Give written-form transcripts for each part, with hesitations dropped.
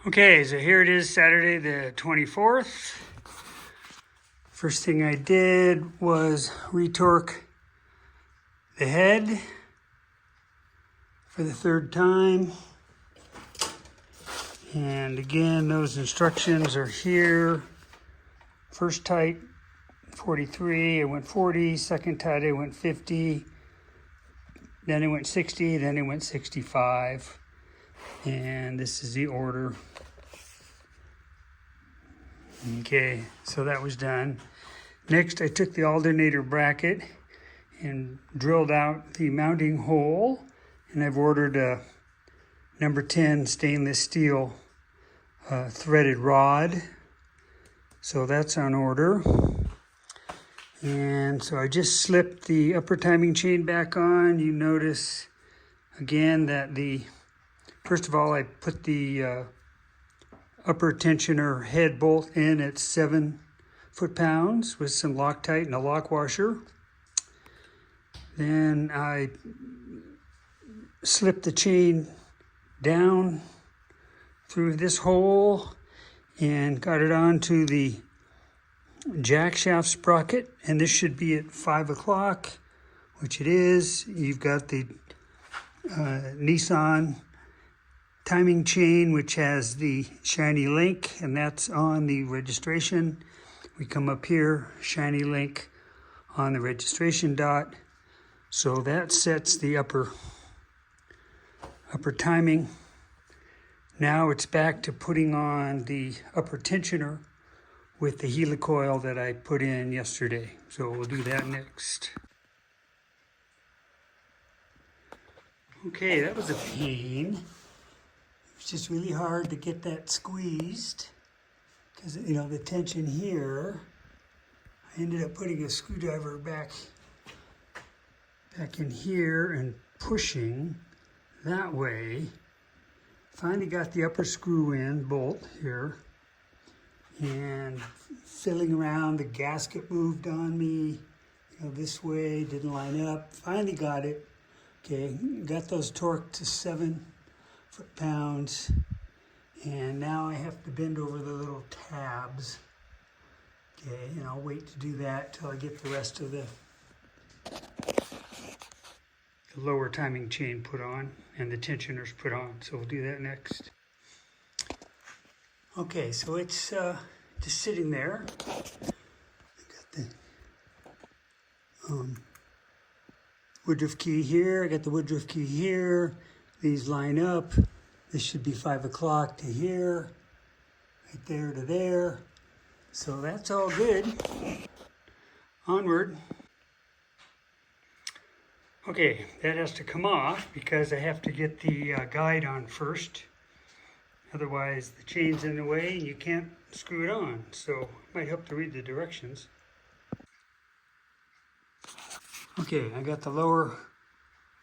Okay, so here it is, Saturday the 24th. First thing I did was retorque the head for the third time. And again, those instructions are here. First tight, 43, I went 40. Second tight, I went 50. Then I went 60, then I went 65. And this is the order. Okay, so that was done. Next, I took the alternator bracket and drilled out the mounting hole. And I've ordered a number 10 stainless steel threaded rod. So that's on order. And so I just slipped the upper timing chain back on. You notice again that first of all, I put the upper tensioner head bolt in at 7 foot-pounds with some Loctite and a lock washer. Then I slipped the chain down through this hole and got it onto the jack shaft sprocket, and this should be at 5 o'clock, which it is. You've got the Nissan timing chain, which has the shiny link, and that's on the registration. We come up here, shiny link on the registration dot. So that sets the upper timing. Now it's back to putting on the upper tensioner with the helicoil that I put in yesterday. So we'll do that next. Okay, that was a pain. It's just really hard to get that squeezed because, you know, the tension here. I ended up putting a screwdriver back in here and pushing that way. Finally got the upper screw in bolt here and fiddling around. The gasket moved on me, you know, this way, didn't line up. Finally got it. Okay, got those torqued to 7 foot-pounds, and now I have to bend over the little tabs. Okay, and I'll wait to do that till I get the rest of the lower timing chain put on and the tensioners put on. So we'll do that next. Okay, so it's just sitting there. I got the woodruff key here. I got the woodruff key here. These line up. This should be 5 o'clock to here, right there to there. So that's all good. Onward. Okay, that has to come off because I have to get the guide on first. Otherwise the chain's in the way and you can't screw it on. So it might help to read the directions. Okay, I got the lower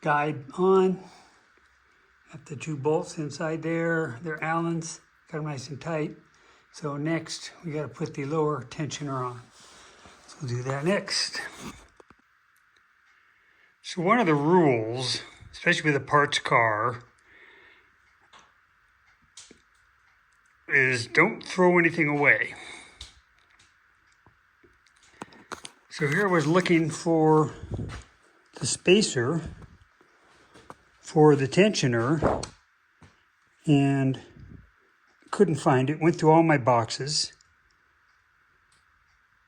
guide on. Got the 2 bolts inside there. They're Allen's. Got them nice and tight. So next, we got to put the lower tensioner on. So we'll do that next. So one of the rules, especially with a parts car, is don't throw anything away. So here I was looking for the spacer for the tensioner and couldn't find it. Went through all my boxes.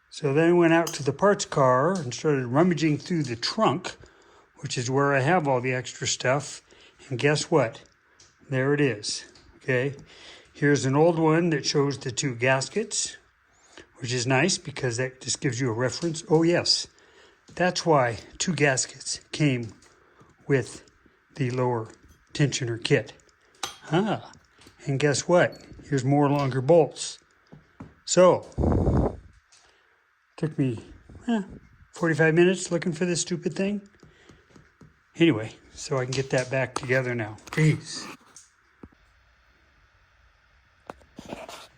So then I went out to the parts car and started rummaging through the trunk, which is where I have all the extra stuff. And guess what? There it is. Okay. Here's an old one that shows the 2 gaskets, which is nice because that just gives you a reference. Oh yes, that's why 2 gaskets came with the lower tensioner kit. And guess what? Here's more longer bolts. So, took me 45 minutes looking for this stupid thing. Anyway, so I can get that back together now. Jeez.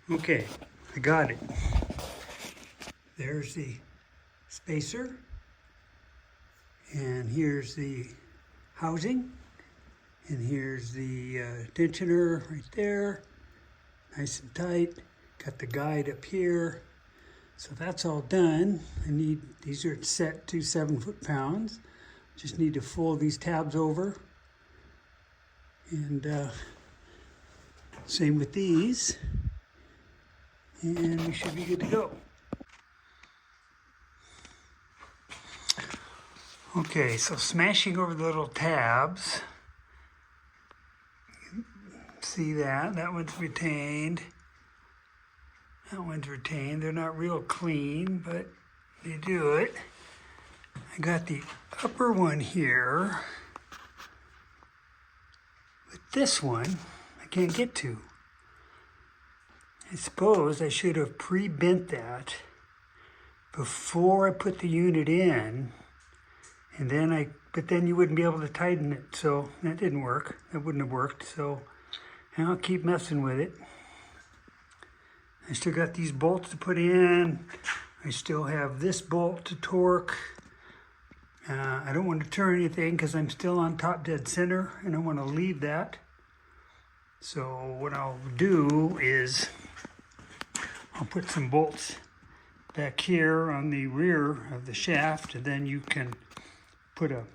Okay, I got it. There's the spacer. And here's the housing. And here's the tensioner right there. nice and tight. Got the guide up here. So that's all done. These are set to 7 foot-pounds. Just need to fold these tabs over. And same with these. And we should be good to go. Okay, so smashing over the little tabs. See that? That one's retained. That one's retained. They're not real clean, but they do it. I got the upper one here. But this one, I can't get to. I suppose I should have pre-bent that before I put the unit in. And then but then you wouldn't be able to tighten it. So that didn't work. That wouldn't have worked. So I'll keep messing with it. I still got these bolts to put in. I still have this bolt to torque. I don't want to turn anything because I'm still on top dead center and I want to leave that. So what I'll do is I'll put some bolts back here on the rear of the shaft, and then you can put a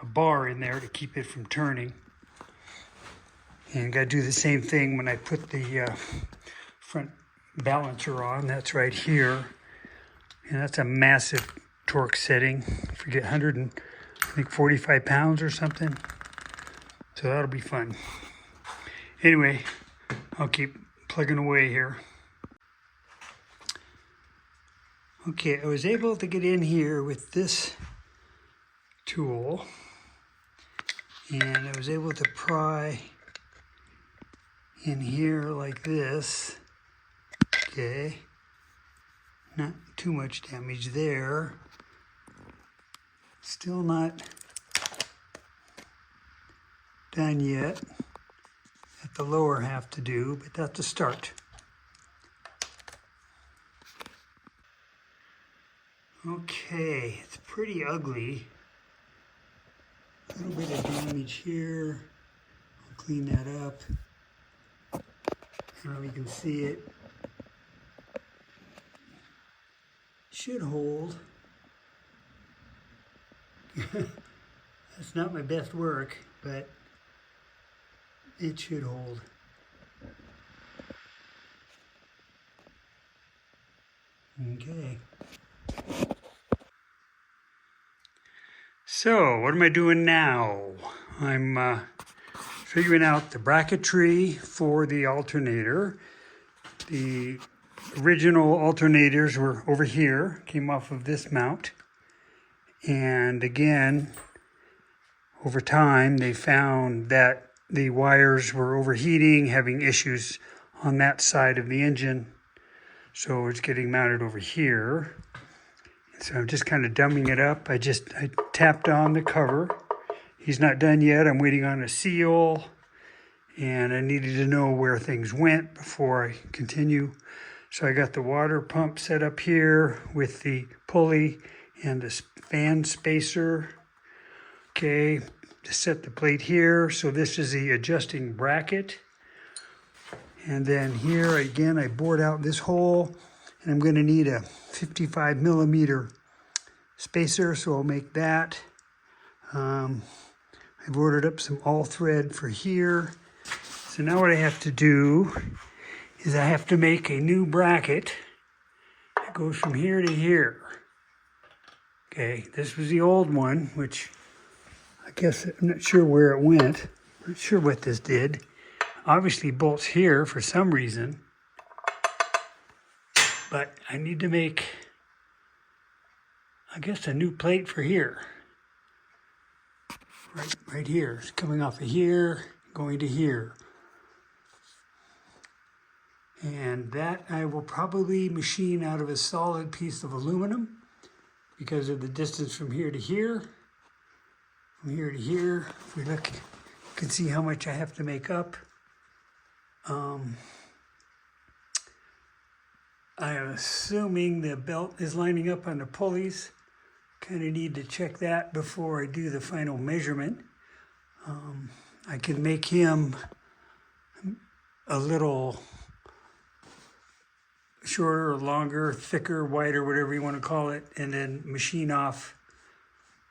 bar in there to keep it from turning. And you got to do the same thing when I put the front balancer on. That's right here. And that's a massive torque setting. I forget, 145 pounds or something. So that'll be fun. Anyway, I'll keep plugging away here. Okay, I was able to get in here with this tool. And I was able to pry in here like this. Okay, not too much damage there. Still not done yet. At the lower half to do, but that's a start. Okay, it's pretty ugly. A little bit of damage here. I'll clean that up. I don't know if you can see it. Should hold. That's not my best work, but it should hold. Okay. So, what am I doing now? I'm figuring out the bracketry for the alternator. The original alternators were over here, came off of this mount. And again, over time, they found that the wires were overheating, having issues on that side of the engine. So it's getting mounted over here. So I'm just kind of dumbing it up. I tapped on the cover. He's not done yet. I'm waiting on a seal. And I needed to know where things went before I continue. So I got the water pump set up here with the pulley and the fan spacer. Okay, to set the plate here. So this is the adjusting bracket. And then here again, I bored out this hole, and I'm going to need a 55 millimeter spacer, so I'll make that. I've ordered up some all thread for here. So now what I have to do is I have to make a new bracket that goes from here to here. Okay, this was the old one, which I guess I'm not sure where it went. Not sure what this did. Obviously bolts here for some reason. But I need to make, I guess, a new plate for here. Right here. It's coming off of here, going to here. And that I will probably machine out of a solid piece of aluminum because of the distance from here to here. From here to here, if we look, you can see how much I have to make up. I am assuming the belt is lining up on the pulleys. Kind of need to check that before I do the final measurement. I can make him a little shorter or longer, thicker, wider, whatever you want to call it, and then machine off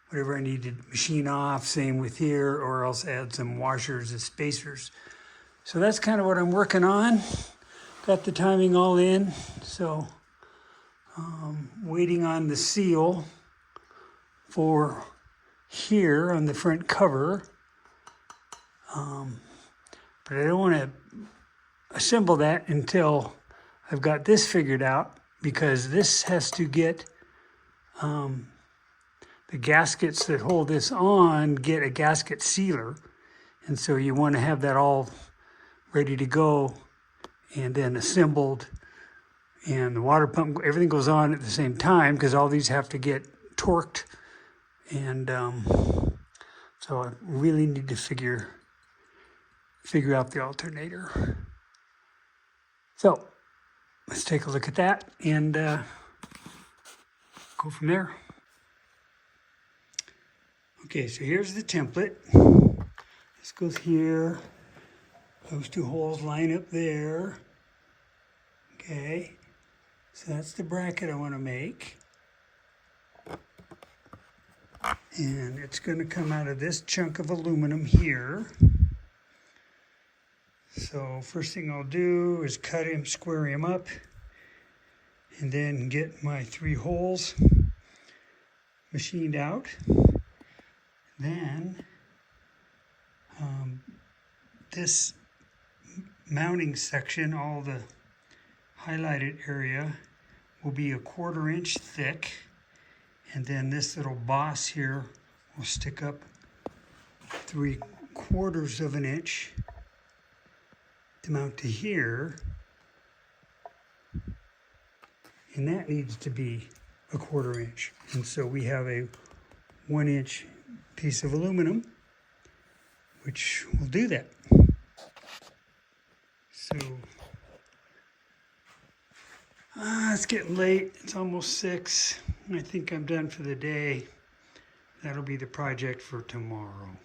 whatever I need to machine off. Same with here, or else add some washers and spacers. So that's kind of what I'm working on. Got the timing all in, so waiting on the seal for here on the front cover. But I don't want to assemble that until I've got this figured out, because this has to get the gaskets that hold this on get a gasket sealer. And so you want to have that all ready to go and then assembled, and the water pump, everything goes on at the same time, because all these have to get torqued. And so I really need to figure out the alternator. So let's take a look at that and go from there. Okay, so here's the template. This goes here. Those two holes line up there. Okay, so that's the bracket I want to make. And it's going to come out of this chunk of aluminum here. So first thing I'll do is cut him, square him up, and then get my 3 holes machined out. Then this mounting section, all the highlighted area, will be 1/4 inch thick, and then this little boss here will stick up 3/4 of an inch to mount to here, and that needs to be 1/4 inch. And so we have a 1 inch piece of aluminum, which will do that. So it's getting late. It's almost 6. I think I'm done for the day. That'll be the project for tomorrow.